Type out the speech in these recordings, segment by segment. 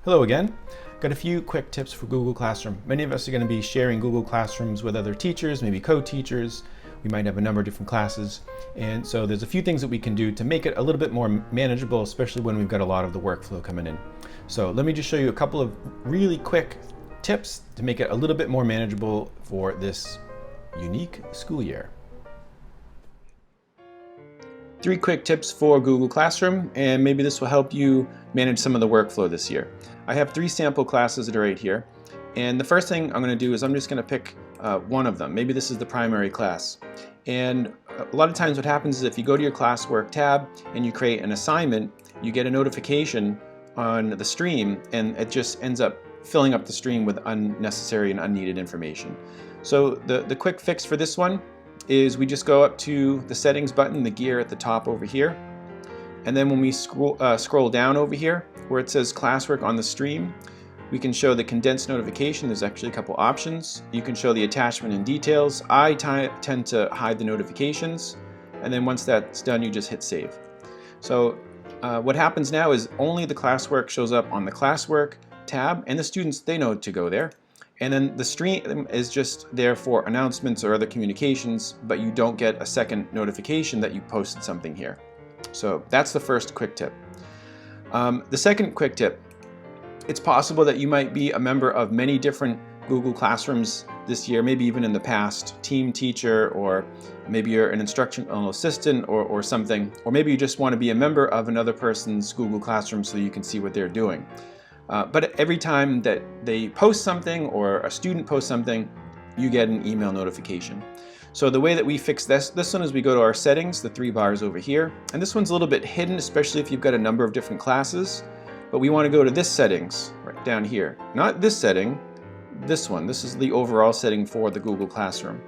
Hello again. Got a few quick tips for Google Classroom. Many of us are going to be sharing Google Classrooms with other teachers, maybe co-teachers. We might have a number of different classes. And so there's a few things that we can do to make it a little bit more manageable, especially when we've got a lot of the workflow coming in. So let me just show you a couple of really quick tips to make it a little bit more manageable for this unique school year. 3 quick tips for Google Classroom, and maybe this will help you manage some of the workflow this year. I have 3 sample classes that are right here, and the first thing I'm going to do is I'm just going to pick one of them. Maybe this is the primary class. And a lot of times what happens is if you go to your classwork tab and you create an assignment, you get a notification on the stream, and it just ends up filling up the stream with unnecessary and unneeded information. So the quick fix for this one is we just go up to the settings button, the gear at the top over here, and then when we scroll down over here where it says classwork on the stream, we can show the condensed notification. There's actually a couple options. You can show the attachment and details. I tend to hide the notifications, and then once that's done you just hit save. So what happens now is only the classwork shows up on the classwork tab, and the students, they know to go there. And then the stream is just there for announcements or other communications, but you don't get a second notification that you posted something here. So that's the first quick tip. The second quick tip, it's possible that you might be a member of many different Google Classrooms this year, maybe even in the past, team teacher, or maybe you're an instructional assistant or something, or maybe you just want to be a member of another person's Google Classroom so you can see what they're doing. But every time that they post something or a student posts something, you get an email notification. So the way that we fix this one is we go to our settings, the 3 bars over here. And this one's a little bit hidden, especially if you've got a number of different classes. But we want to go to this settings right down here. Not this setting, this one. This is the overall setting for the Google Classroom.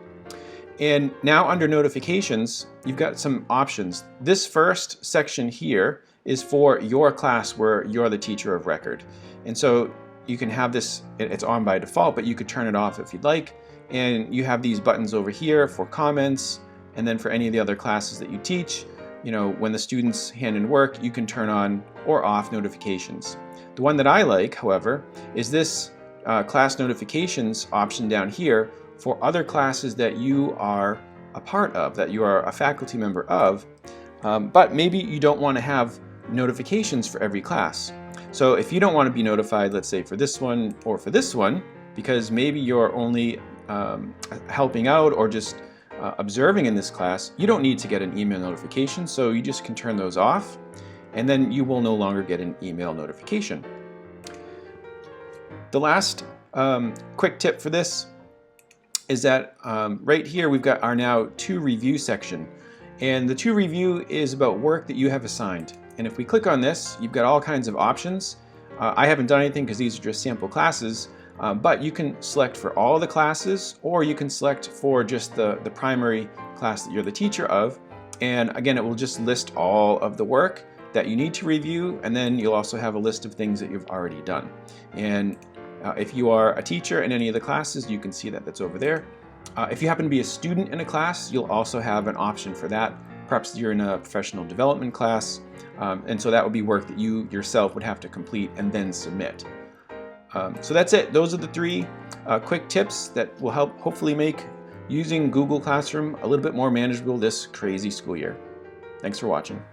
And now under notifications, you've got some options. This first section here is for your class where you're the teacher of record. And so you can have this, it's on by default, but you could turn it off if you'd like. And you have these buttons over here for comments, and then for any of the other classes that you teach, you know, when the students hand in work, you can turn on or off notifications. The one that I like, however, is this class notifications option down here for other classes that you are a part of, that you are a faculty member of, but maybe you don't want to have notifications for every class. So if you don't want to be notified, let's say for this one or for this one, because maybe you're only helping out or just observing in this class, you don't need to get an email notification, so you just can turn those off, and then you will no longer get an email notification. The last quick tip for this is that right here we've got our now to review section, and the to review is about work that you have assigned. And if we click on this, you've got all kinds of options. I haven't done anything because these are just sample classes, but you can select for all the classes, or you can select for just the primary class that you're the teacher of. And again, it will just list all of the work that you need to review, and then you'll also have a list of things that you've already done. And if you are a teacher in any of the classes, you can see that that's over there. If you happen to be a student in a class, you'll also have an option for that. Perhaps you're in a professional development class, and so that would be work that you yourself would have to complete and then submit. So that's it. Those are the 3 quick tips that will help hopefully make using Google Classroom a little bit more manageable this crazy school year. Thanks for watching.